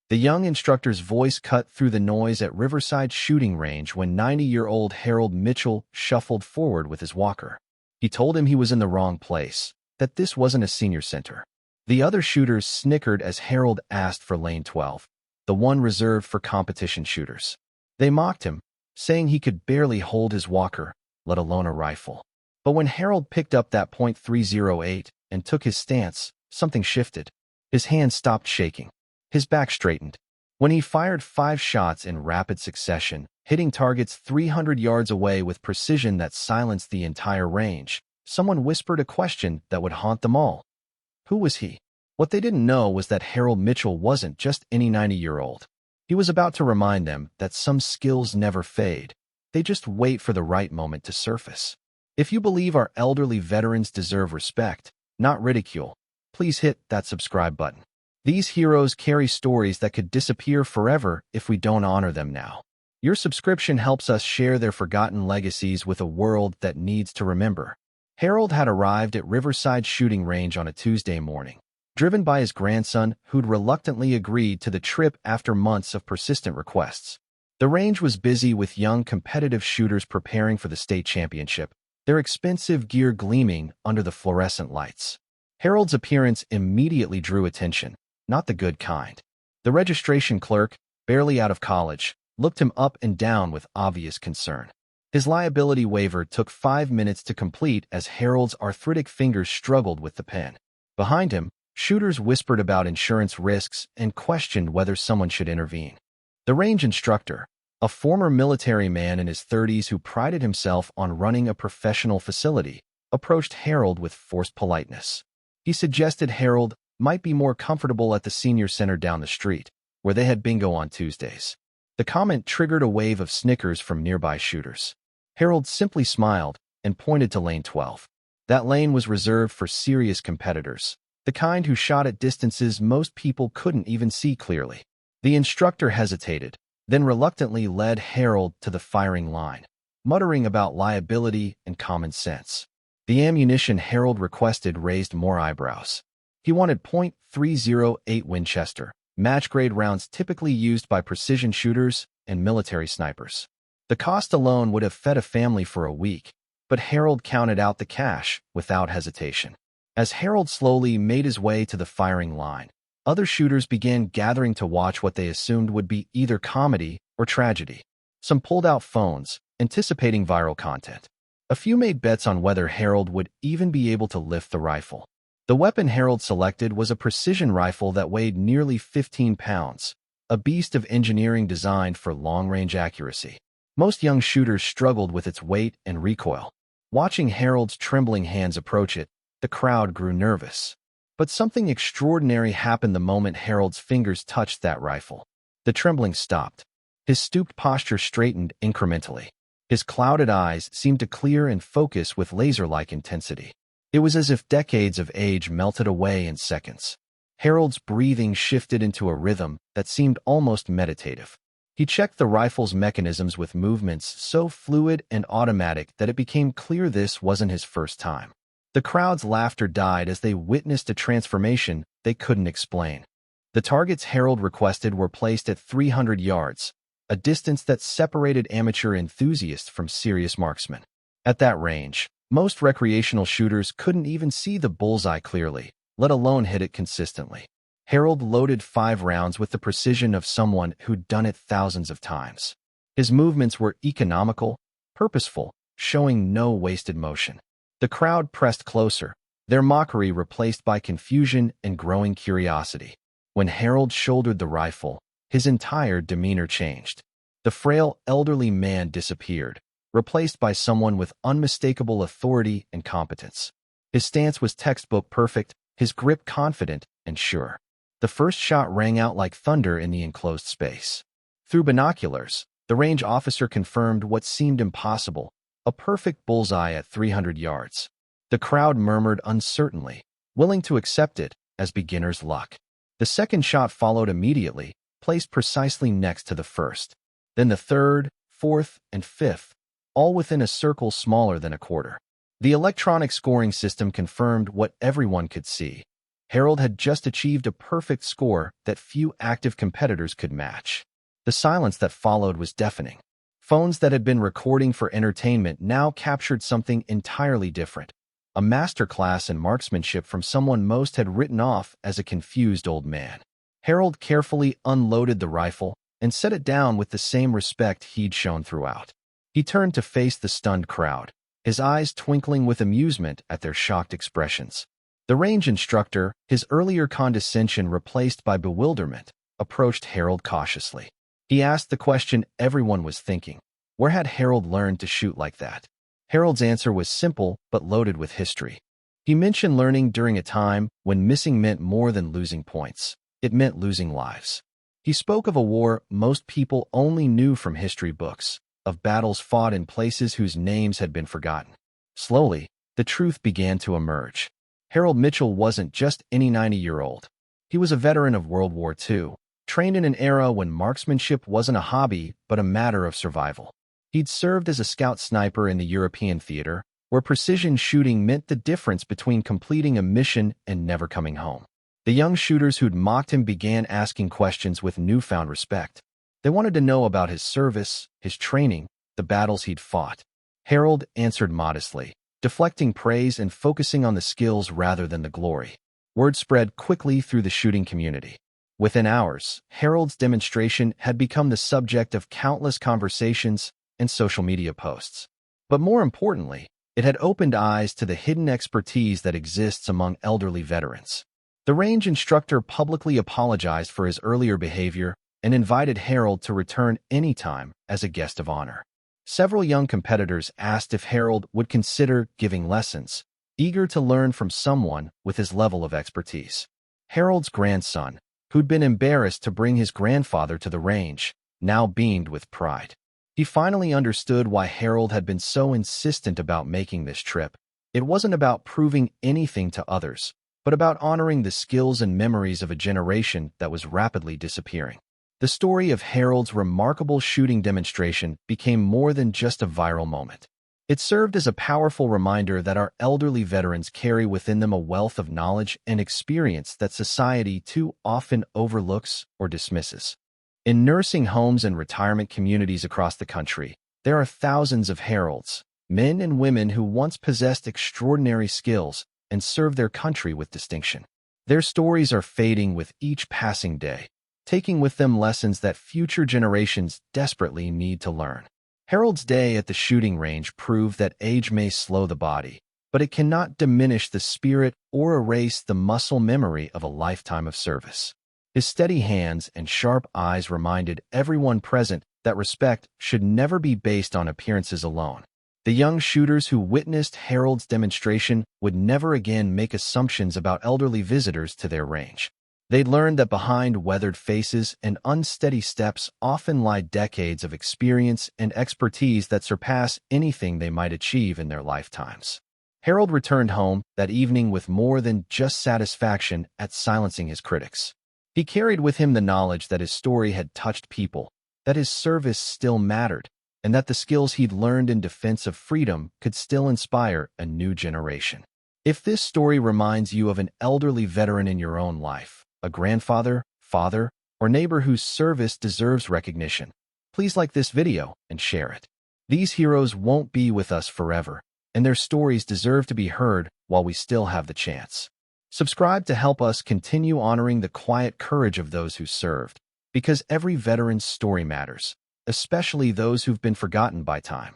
The young instructor's voice cut through the noise at Riverside Shooting Range when 90-year-old Harold Mitchell shuffled forward with his walker. He told him he was in the wrong place, that this wasn't a senior center. The other shooters snickered as Harold asked for lane 12, the one reserved for competition shooters. They mocked him, saying he could barely hold his walker, let alone a rifle. But when Harold picked up that .308 and took his stance, something shifted. His hands stopped shaking. His back straightened. When he fired 5 shots in rapid succession, hitting targets 300 yards away with precision that silenced the entire range, someone whispered a question that would haunt them all. Who was he? What they didn't know was that Harold Mitchell wasn't just any 90-year-old. He was about to remind them that some skills never fade. They just wait for the right moment to surface. If you believe our elderly veterans deserve respect, not ridicule, please hit that subscribe button. These heroes carry stories that could disappear forever if we don't honor them now. Your subscription helps us share their forgotten legacies with a world that needs to remember. Harold had arrived at Riverside Shooting Range on a Tuesday morning, driven by his grandson, who'd reluctantly agreed to the trip after months of persistent requests. The range was busy with young competitive shooters preparing for the state championship, their expensive gear gleaming under the fluorescent lights. Harold's appearance immediately drew attention, not the good kind. The registration clerk, barely out of college, looked him up and down with obvious concern. His liability waiver took 5 minutes to complete as Harold's arthritic fingers struggled with the pen. Behind him, shooters whispered about insurance risks and questioned whether someone should intervene. The range instructor, a former military man in his 30s who prided himself on running a professional facility, approached Harold with forced politeness. He suggested Harold might be more comfortable at the senior center down the street, where they had bingo on Tuesdays. The comment triggered a wave of snickers from nearby shooters. Harold simply smiled and pointed to lane 12. That lane was reserved for serious competitors, the kind who shot at distances most people couldn't even see clearly. The instructor hesitated, then reluctantly led Harold to the firing line, muttering about liability and common sense. The ammunition Harold requested raised more eyebrows. He wanted .308 Winchester, match-grade rounds typically used by precision shooters and military snipers. The cost alone would have fed a family for a week, but Harold counted out the cash without hesitation. As Harold slowly made his way to the firing line, other shooters began gathering to watch what they assumed would be either comedy or tragedy. Some pulled out phones, anticipating viral content. A few made bets on whether Harold would even be able to lift the rifle. The weapon Harold selected was a precision rifle that weighed nearly 15 pounds, a beast of engineering designed for long-range accuracy. Most young shooters struggled with its weight and recoil. Watching Harold's trembling hands approach it, the crowd grew nervous. But something extraordinary happened the moment Harold's fingers touched that rifle. The trembling stopped. His stooped posture straightened incrementally. His clouded eyes seemed to clear and focus with laser-like intensity. It was as if decades of age melted away in seconds. Harold's breathing shifted into a rhythm that seemed almost meditative. He checked the rifle's mechanisms with movements so fluid and automatic that it became clear this wasn't his first time. The crowd's laughter died as they witnessed a transformation they couldn't explain. The targets Harold requested were placed at 300 yards, a distance that separated amateur enthusiasts from serious marksmen. At that range, most recreational shooters couldn't even see the bullseye clearly, let alone hit it consistently. Harold loaded 5 rounds with the precision of someone who'd done it thousands of times. His movements were economical, purposeful, showing no wasted motion. The crowd pressed closer, their mockery replaced by confusion and growing curiosity. When Harold shouldered the rifle, his entire demeanor changed. The frail, elderly man disappeared, replaced by someone with unmistakable authority and competence. His stance was textbook perfect, his grip confident and sure. The first shot rang out like thunder in the enclosed space. Through binoculars, the range officer confirmed what seemed impossible, a perfect bullseye at 300 yards. The crowd murmured uncertainly, willing to accept it as beginner's luck. The second shot followed immediately, placed precisely next to the first. Then the third, fourth, and fifth, all within a circle smaller than a quarter. The electronic scoring system confirmed what everyone could see. Harold had just achieved a perfect score that few active competitors could match. The silence that followed was deafening. Phones that had been recording for entertainment now captured something entirely different. A masterclass in marksmanship from someone most had written off as a confused old man. Harold carefully unloaded the rifle and set it down with the same respect he'd shown throughout. He turned to face the stunned crowd, his eyes twinkling with amusement at their shocked expressions. The range instructor, his earlier condescension replaced by bewilderment, approached Harold cautiously. He asked the question everyone was thinking. Where had Harold learned to shoot like that? Harold's answer was simple but loaded with history. He mentioned learning during a time when missing meant more than losing points. It meant losing lives. He spoke of a war most people only knew from history books, of battles fought in places whose names had been forgotten. Slowly, the truth began to emerge. Harold Mitchell wasn't just any 90-year-old. He was a veteran of World War II, trained in an era when marksmanship wasn't a hobby but a matter of survival. He'd served as a scout sniper in the European theater, where precision shooting meant the difference between completing a mission and never coming home. The young shooters who'd mocked him began asking questions with newfound respect. They wanted to know about his service, his training, the battles he'd fought. Harold answered modestly, deflecting praise and focusing on the skills rather than the glory. Word spread quickly through the shooting community. Within hours, Harold's demonstration had become the subject of countless conversations and social media posts. But more importantly, it had opened eyes to the hidden expertise that exists among elderly veterans. The range instructor publicly apologized for his earlier behavior and invited Harold to return anytime as a guest of honor. Several young competitors asked if Harold would consider giving lessons, eager to learn from someone with his level of expertise. Harold's grandson, who'd been embarrassed to bring his grandfather to the range, now beamed with pride. He finally understood why Harold had been so insistent about making this trip. It wasn't about proving anything to others, but about honoring the skills and memories of a generation that was rapidly disappearing. The story of Harold's remarkable shooting demonstration became more than just a viral moment. It served as a powerful reminder that our elderly veterans carry within them a wealth of knowledge and experience that society too often overlooks or dismisses. In nursing homes and retirement communities across the country, there are thousands of Harolds, men and women who once possessed extraordinary skills and served their country with distinction. Their stories are fading with each passing day, taking with them lessons that future generations desperately need to learn. Harold's day at the shooting range proved that age may slow the body, but it cannot diminish the spirit or erase the muscle memory of a lifetime of service. His steady hands and sharp eyes reminded everyone present that respect should never be based on appearances alone. The young shooters who witnessed Harold's demonstration would never again make assumptions about elderly visitors to their range. They'd learned that behind weathered faces and unsteady steps often lie decades of experience and expertise that surpass anything they might achieve in their lifetimes. Harold returned home that evening with more than just satisfaction at silencing his critics. He carried with him the knowledge that his story had touched people, that his service still mattered, and that the skills he'd learned in defense of freedom could still inspire a new generation. If this story reminds you of an elderly veteran in your own life, a grandfather, father, or neighbor whose service deserves recognition, please like this video and share it. These heroes won't be with us forever, and their stories deserve to be heard while we still have the chance. Subscribe to help us continue honoring the quiet courage of those who served, because every veteran's story matters, especially those who've been forgotten by time.